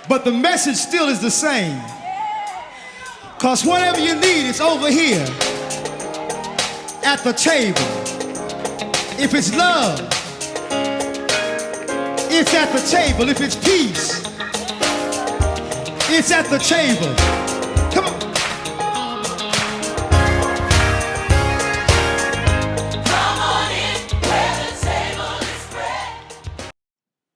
but the message still is the same. Because whatever you need, it's over here at the table. If it's love, it's at the table. If it's peace, it's at the table. Come on.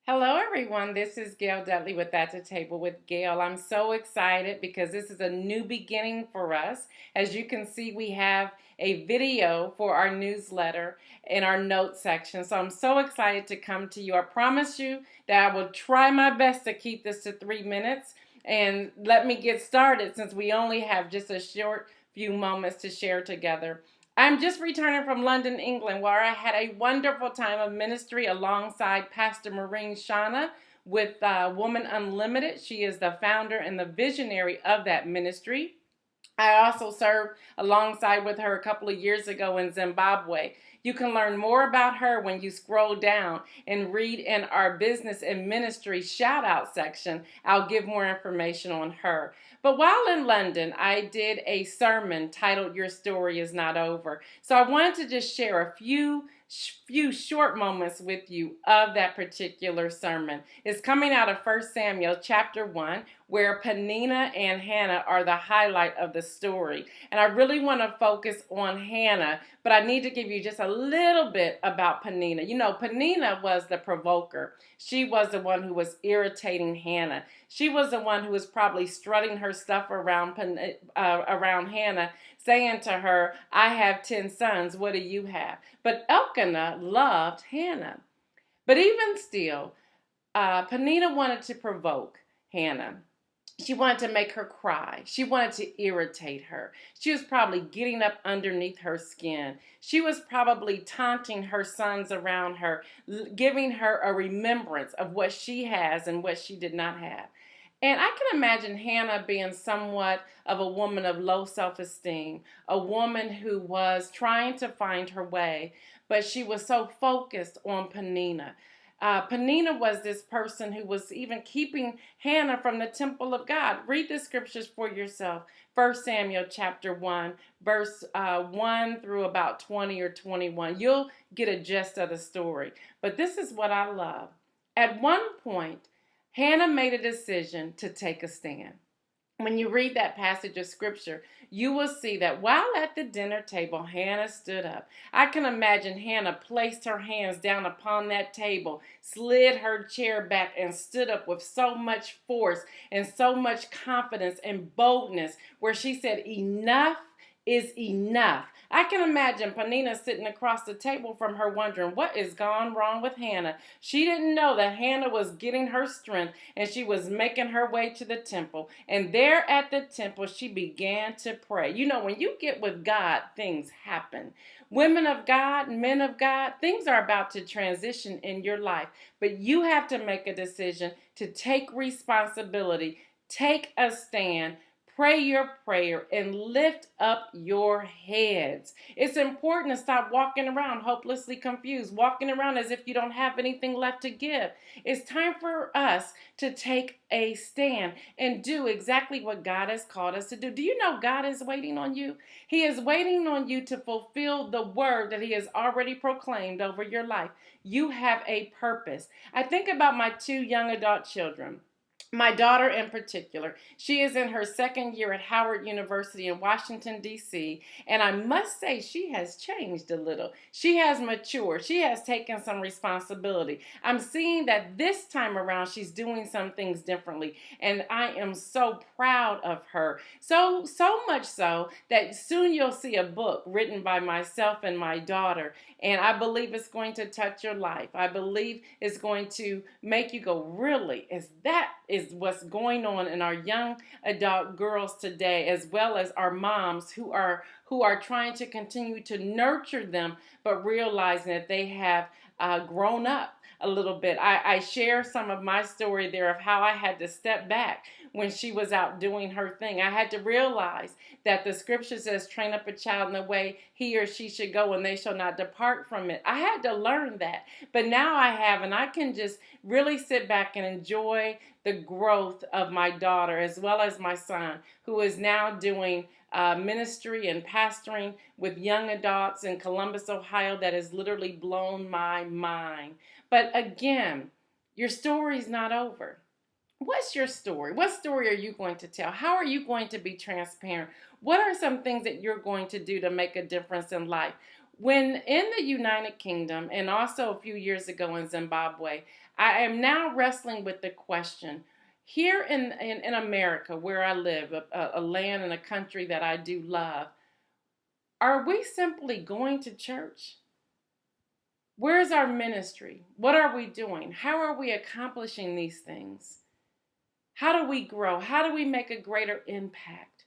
Hello everyone, this is Gail Dudley with At the Table with Gail. I'm so excited because this is a new beginning for us. As you can see, we have a video for our newsletter in our notes section. So I'm so excited to come to you. I promise you that I will try my best to keep this to 3 minutes. And let me get started since we only have just a short few moments to share together. I'm just returning from London, England, where I had a wonderful time of ministry alongside Pastor Maureen Shauna with Woman Unlimited. She is the founder and the visionary of that ministry. I also served alongside with her a couple of years ago in Zimbabwe. You can learn more about her when you scroll down and read in our business and ministry shout out section. I'll give more information on her. But while in London, I did a sermon titled Your Story Is Not Over. So I wanted to just share a few short moments with you of that particular sermon. It's coming out of 1 Samuel chapter 1, where Peninnah and Hannah are the highlight of the story. And I really want to focus on Hannah, but I need to give you just a little bit about Peninnah. You know, Peninnah was the provoker. She was the one who was irritating Hannah. She was the one who was probably strutting her stuff around Hannah, saying to her, I have 10 sons, what do you have? But Elkanah loved Hannah. But even still, Peninnah wanted to provoke Hannah. She wanted to make her cry. She wanted to irritate her. She was probably getting up underneath her skin. She was probably taunting her sons around her, giving her a remembrance of what she has and what she did not have. And I can imagine Hannah being somewhat of a woman of low self-esteem, a woman who was trying to find her way, but she was so focused on Peninnah. Peninnah was this person who was even keeping Hannah from the temple of God. Read the scriptures for yourself. 1 Samuel chapter 1, verse 1 through about 20 or 21. You'll get a gist of the story. But this is what I love. At one point, Hannah made a decision to take a stand. When you read that passage of scripture, you will see that while at the dinner table, Hannah stood up. I can imagine Hannah placed her hands down upon that table, slid her chair back, and stood up with so much force and so much confidence and boldness, where she said, enough is enough. I can imagine Peninnah sitting across the table from her wondering what is gone wrong with Hannah. She didn't know that Hannah was getting her strength and she was making her way to the temple. And there at the temple, she began to pray. You know, when you get with God, things happen. Women of God, men of God, things are about to transition in your life. But you have to make a decision to take responsibility, take a stand, pray your prayer, and lift up your heads. It's important to stop walking around hopelessly confused, walking around as if you don't have anything left to give. It's time for us to take a stand and do exactly what God has called us to do. Do you know God is waiting on you? He is waiting on you to fulfill the word that He has already proclaimed over your life. You have a purpose. I think about my 2 young adult children. My daughter in particular, she is in her 2nd year at Howard University in Washington, D.C., and I must say she has changed a little. She has matured. She has taken some responsibility. I'm seeing that this time around she's doing some things differently, and I am so proud of her. So much so that soon you'll see a book written by myself and my daughter, and I believe it's going to touch your life. I believe it's going to make you go, really? Is what's going on in our young adult girls today, as well as our moms who are trying to continue to nurture them, but realizing that they have grown up. a little bit. I share some of my story there of how I had to step back when she was out doing her thing. I had to realize that the scripture says, train up a child in the way he or she should go, and they shall not depart from it. I had to learn that. But now I have, and I can just really sit back and enjoy the growth of my daughter as well as my son, who is now doing ministry and pastoring with young adults in Columbus, Ohio, that has literally blown my mind. But again, your story's not over. What's your story? What story are you going to tell? How are you going to be transparent? What are some things that you're going to do to make a difference in life? When in the United Kingdom, and also a few years ago in Zimbabwe, I am now wrestling with the question, here in America, where I live, a land and a country that I do love, are we simply going to church? Where's our ministry? What are we doing? How are we accomplishing these things? How do we grow? How do we make a greater impact?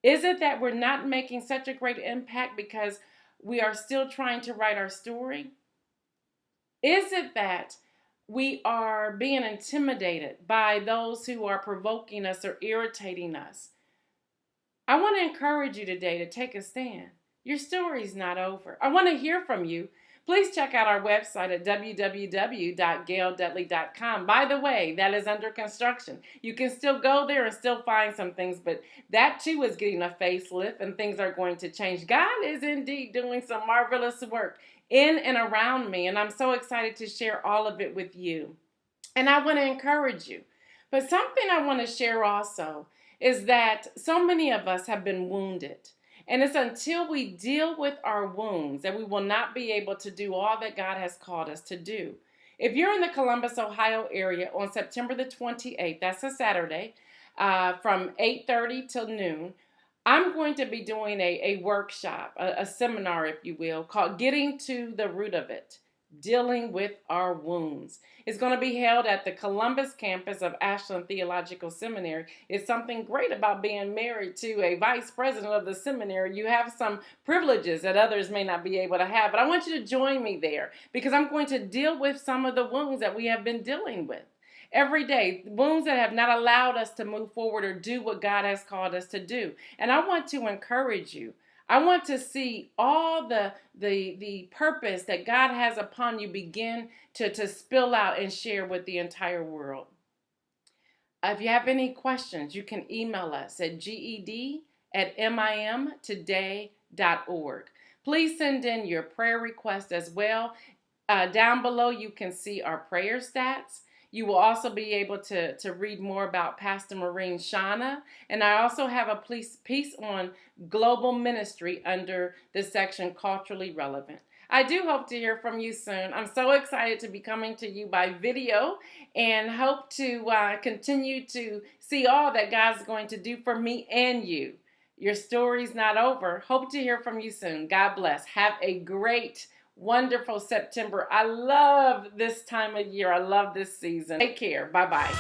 Is it that we're not making such a great impact because we are still trying to write our story? Is it that we are being intimidated by those who are provoking us or irritating us? I want to encourage you today to take a stand. Your story's not over. I want to hear from you. Please check out our website at www.gaildudley.com. By the way, that is under construction. You can still go there and still find some things, but that too is getting a facelift and things are going to change. God is indeed doing some marvelous work in and around me, and I'm so excited to share all of it with you. And I want to encourage you. But something I want to share also is that so many of us have been wounded. And it's until we deal with our wounds that we will not be able to do all that God has called us to do. If you're in the Columbus, Ohio area on September the 28th, that's a Saturday, from 8:30 till noon, I'm going to be doing a workshop, a seminar, if you will, called Getting to the Root of It, Dealing with Our Wounds. It's going to be held at the Columbus campus of Ashland Theological Seminary. It's something great about being married to a vice president of the seminary. You have some privileges that others may not be able to have, but I want you to join me there because I'm going to deal with some of the wounds that we have been dealing with every day, wounds that have not allowed us to move forward or do what God has called us to do. And I want to encourage you. I want to see all the purpose that God has upon you begin to spill out and share with the entire world. If you have any questions, you can email us at ged@mimtoday.org. Please send in your prayer request as well. Down below, you can see our prayer stats. You will also be able to read more about Pastor Maureen Shauna. And I also have a piece on global ministry under the section Culturally Relevant. I do hope to hear from you soon. I'm so excited to be coming to you by video and hope to continue to see all that God's going to do for me and you. Your story's not over. Hope to hear from you soon. God bless. Have a great wonderful September. I love this time of year. I love this season. Take care. Bye-bye.